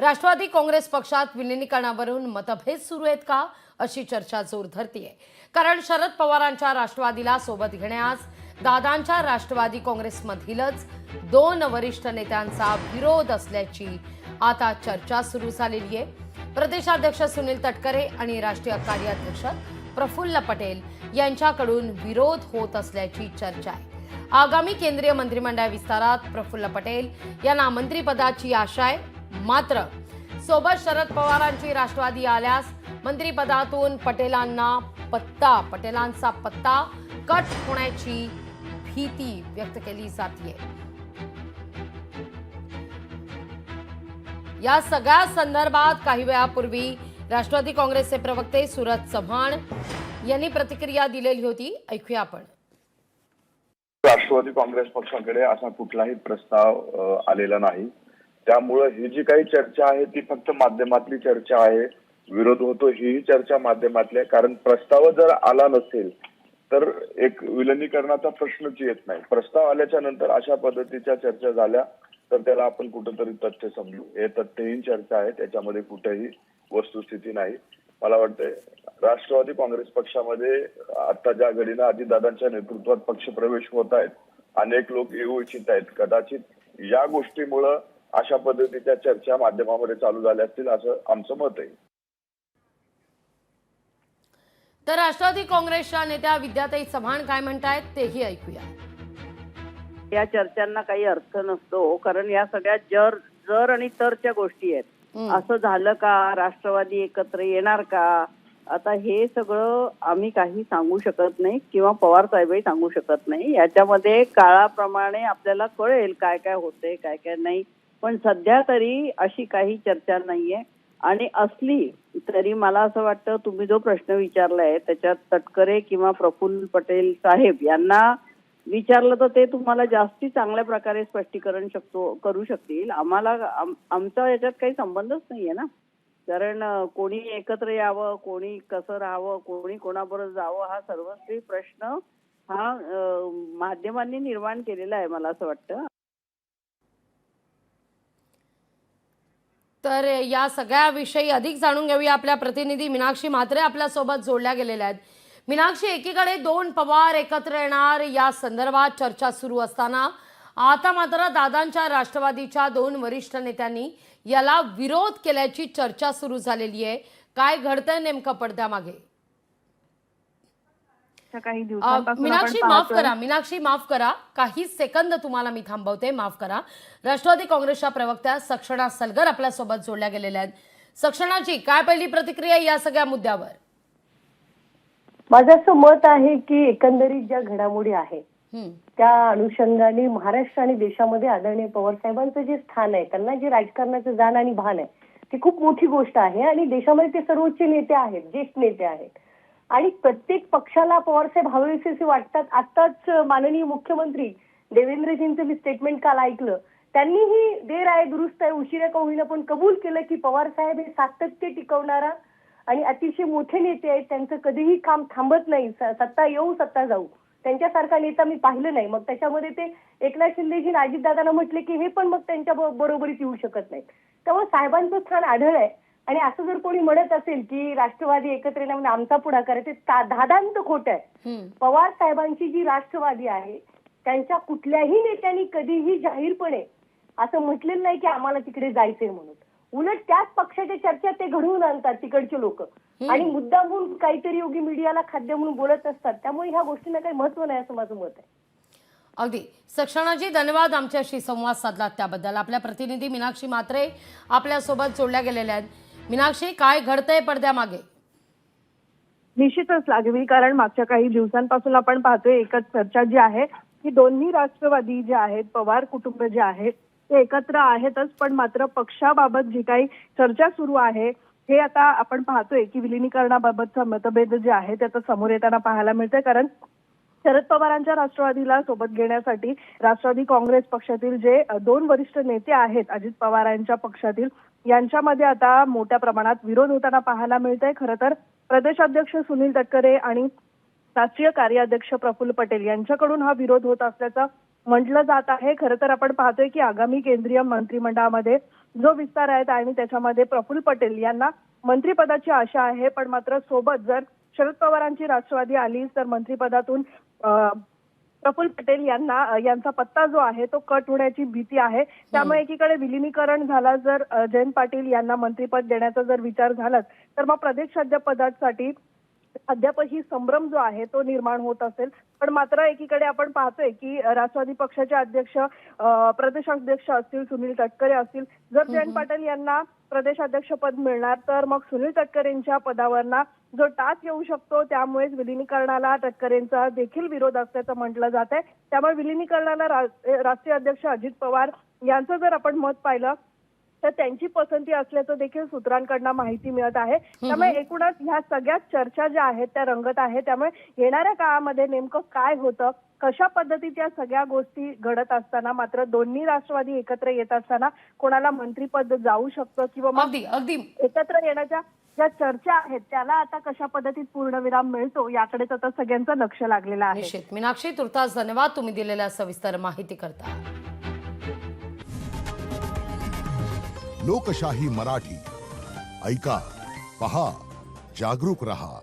राष्ट्रवादी काँग्रेस पक्षात विलिनीकरणावरून मतभेद सुरू आहेत का अशी चर्चा जोर धरतीये। कारण शरद पवारांच्या राष्ट्रवादीला सोबत घेण्यास दादांच्या राष्ट्रवादी काँग्रेसमधीलच दोन वरिष्ठ नेत्यांचा विरोध असल्याची आता चर्चा सुरू झालेली आहे। प्रदेशाध्यक्ष सुनील तटकरे आणि राष्ट्रीय कार्याध्यक्ष प्रफुल्ल पटेल यांच्याकडून विरोध होत असल्याची चर्चा आहे। आगामी केंद्रीय मंत्रिमंडळ विस्तारात प्रफुल्ल पटेल यांना मंत्रिपदाची आशा आहे। मात्र सोबत शरद पवारांची राष्ट्रवादी आल्यास मंत्रिपदातून पटेलांचा पत्ता कट होण्याची भीती व्यक्त केली जाते। या सगळ्या संदर्भात काही वेळापूर्वी राष्ट्रवादी काँग्रेसचे प्रवक्ते सूरज चव्हाण यांनी प्रतिक्रिया दिलेली होती। ऐकूया आपण। राष्ट्रवादी काँग्रेस पक्षाकडे असा कुठलाही प्रस्ताव आलेला नाही, त्यामुळे ही जी काही चर्चा आहे ती फक्त माध्यमातली चर्चा आहे। विरोध होतो ही चर्चा माध्यमातली आहे, कारण प्रस्ताव जर आला नसेल तर एक विलिनीकरणाचा प्रश्नच येत नाही। प्रस्ताव आल्याच्या नंतर अशा पद्धतीच्या चर्चा झाल्या तर त्याला आपण कुठेतरी तथ्य समजू। हे तथ्यहीन चर्चा आहे, त्याच्यामध्ये कुठेही वस्तुस्थिती नाही। मला वाटतंय राष्ट्रवादी काँग्रेस पक्षामध्ये आता ज्या घडीनं अजितदादांच्या नेतृत्वात पक्ष प्रवेश होत आहेत, अनेक लोक येऊ इच्छित आहेत। कदाचित या गोष्टीमुळे अशा पद्धतीच्या चर्चा माध्यमामध्ये चालू झाल्या असतील असं आमचं मत आहे। तर राष्ट्रवादी काँग्रेसच्या नेत्या विद्याताई चव्हाण काय म्हणतायत तेही ऐकूया। या चर्चांना काही अर्थ नसतो, कारण या सगळ्या जर आणि तरच्या गोष्टी आहेत। असं झालं का, राष्ट्रवादी एकत्र येणार का, आता हे सगळं आम्ही काही सांगू शकत नाही किंवा पवार साहेबही सांगू शकत नाही। याच्यामध्ये काळाप्रमाणे आपल्याला कळेल काय काय होते काय काय नाही, पण सध्या तरी अशी काही चर्चा नाहीये। आणि असली तरी मला असं वाटतं तुम्ही जो प्रश्न विचारलाय त्याच्यात तटकरे किंवा प्रफुल्ल पटेल साहेब यांना विचारलं तर ते तुम्हाला जास्ती चांगल्या प्रकारे स्पष्टीकरण करू शकतील। आम्हाला आमचा याच्यात काही संबंधच नाहीये ना, कारण कोणी एकत्र यावं, कोणी कसं राहावं, कोणी कोणाबरोबर जावं, हा सर्वस्वी प्रश्न हा माध्यमांनी निर्माण केलेला आहे मला असं वाटतं। तर या सगळ्या विषयी अधिक जाणून घेऊया। आपल्या प्रतिनिधी मीनाक्षी म्हात्रे आपल्या सोबत जोडल्या गेलेल्या आहेत। मीनाक्षी, एकीकडे दोन पवार एकत्र येणार या संदर्भात चर्चा सुरू असताना आता मात्र दादांच्या राष्ट्रवादीच्या दोन वरिष्ठ नेत्यांनी याला विरोध केल्याची चर्चा सुरू झालेली आहे। काय घडतंय नेमकं पडद्यामागे? मीनाक्षी माफ करा, काही सेकंद तुम्हाला मी थांबवते, माफ करा। राष्ट्रवादी काँग्रेसच्या प्रवक्त्या सक्षणा सलगर आपल्या सोबत जोडल्या गेलेल्या आहेत। सक्षणाची काय पहिली प्रतिक्रिया या सगळ्या मुद्द्यावर? माझं असं मत आहे की एकंदरीत ज्या घडामोडी आहेत त्या अनुषंगाने महाराष्ट्र आणि देशामध्ये आदरणीय पवार साहेबांचं जे स्थान आहे, त्यांना जे राजकारणाचं जाण आणि भान आहे ती खूप मोठी गोष्ट आहे। आणि देशामध्ये ते सर्वोच्च नेते आहेत, ज्येष्ठ नेते आहेत, आणि प्रत्येक पक्षाला पवार साहेब हवेसे वाटतात। आताच माननीय मुख्यमंत्री देवेंद्रजींचं मी स्टेटमेंट काल ऐकलं, त्यांनीही देर आहे दुरुस्त आहे उशिरा का होईना पण कबूल केलं की पवार साहेब हे सातत्य टिकवणारा आणि अतिशय मोठे नेते आहेत। त्यांचं कधीही काम थांबत नाही, सत्ता येऊ सत्ता जाऊ, त्यांच्यासारखा नेता मी पाहिलं नाही। मग त्याच्यामध्ये ते एकनाथ शिंदेजी अजितदादांना म्हटले की हे पण मग त्यांच्या बरोबरीत येऊ शकत नाहीत। त्यामुळे साहेबांचं स्थान आढळ आहे। आणि असं जर कोणी म्हणत असेल की राष्ट्रवादी एकत्र येण्यामध्ये आमचा पुढाकार आहे, ते दादांचं खोटं आहे। पवार साहेबांची जी राष्ट्रवादी आहे त्यांच्या कुठल्याही नेत्यांनी कधीही जाहीरपणे असं म्हटलेलं नाही की आम्हाला तिकडे जायचंय म्हणून। उलट त्याच पक्षाच्या चर्चा ते घडवून आणतात तिकडचे लोक, आणि मुद्दामून काहीतरी योगी मीडियाला खाद्य म्हणून बोलत असतात। त्यामुळे ह्या गोष्टींना काही महत्व नाही असं माझं मत आहे। अगदी सक्षणाजी, धन्यवाद आमच्याशी संवाद साधला त्याबद्दल। आपल्या प्रतिनिधी मीनाक्षी म्हात्रे आपल्या सोबत जोडल्या गेलेल्या आहेत। मीनाक्षी, काय घडतंय पडद्यामागे? निश्चितच लागवी, कारण मागच्या काही दिवसांपासून आपण पाहतोय एकच चर्चा जी आहे की दोन्ही राष्ट्रवादी जे आहेत, पवार कुटुंब जे आहे ते एकत्र आहेतच, पण मात्र पक्षाबाबत जी काही चर्चा सुरू आहे हे आता आपण पाहतोय की विलिनीकरणाबाबतचा मतभेद जे आहे ते आता समोर येताना पाहायला मिळतंय। कारण शरद पवारांच्या राष्ट्रवादीला सोबत घेण्यासाठी राष्ट्रवादी काँग्रेस पक्षातील जे दोन वरिष्ठ नेते आहेत अजित पवारांच्या पक्षातील, यांच्यामध्ये आता मोठ्या प्रमाणात विरोध होताना पाहायला मिळतंय। खरं तर प्रदेशाध्यक्ष सुनील तटकरे आणि राष्ट्रीय कार्याध्यक्ष प्रफुल्ल पटेल यांच्याकडून हा विरोध होत असल्याचं म्हटलं जात आहे। खरं तर आपण पाहतोय की आगामी केंद्रीय मंत्रिमंडळामध्ये जो विस्तार आहे आणि त्याच्यामध्ये प्रफुल्ल पटेल यांना मंत्रिपदाची आशा आहे. पण मात्र सोबत जर शरद पवारांची राष्ट्रवादी आली तर मंत्रिपदातून प्रफुल्ल पटेल यांचा पत्ता जो आहे तो कट होण्याची भीती आहे. त्यामुळे एकीकडे विलिनीकरण झाला, जर जयंत पाटील यांना मंत्रिपद देण्याचा जर विचार झाला तर मग प्रदेशाध्यक्षपदासाठी अद्यापही संभ्रम जो आहे तो निर्माण होत असेल. पण मात्र एकीकडे आपण पाहतोय की राष्ट्रवादी पक्षाचे अध्यक्ष प्रदेशाध्यक्ष असतील, सुनील तटकरे असतील, जर जयंत पाटील यांना प्रदेशाध्यक्ष पद मिळणार तर मग सुनील तटकरेंच्या पदावरना जो टाच येऊ शकतो. त्यामुळेच विलिनीकरणाला तटकरेंचा देखील विरोध असल्याचं म्हटलं जात आहे. त्यामुळे विलिनीकरणाला राष्ट्रीय अध्यक्ष अजित पवार यांचं जर आपण मत पाहिलं तर त्यांची पसंती असल्याचं देखील सूत्रांकडनं माहिती मिळत आहे. त्यामुळे एकूणच ह्या सगळ्या चर्चा ज्या आहेत त्या रंगत आहेत. त्यामुळे येणाऱ्या काळामध्ये नेमकं काय होतं, कशा पद्धतीत या सगळ्या गोष्टी घडत असताना मात्र दोन्ही राष्ट्रवादी एकत्र येत असताना कोणाला मंत्रिपद जाऊ शकतं किंवा मग अगदी एकत्र येण्याच्या ज्या चर्चा आहेत त्याला आता कशा पद्धतीत पूर्णविराम मिळतो याकडेच आता सगळ्यांचं लक्ष लागलेलं आहे. निश्चित. मीनाक्षी, तुर्तास धन्यवाद तुम्ही दिलेल्या सविस्तर माहिती करता. लोकशाही मराठी ऐका, पहा, जागरूक रहा.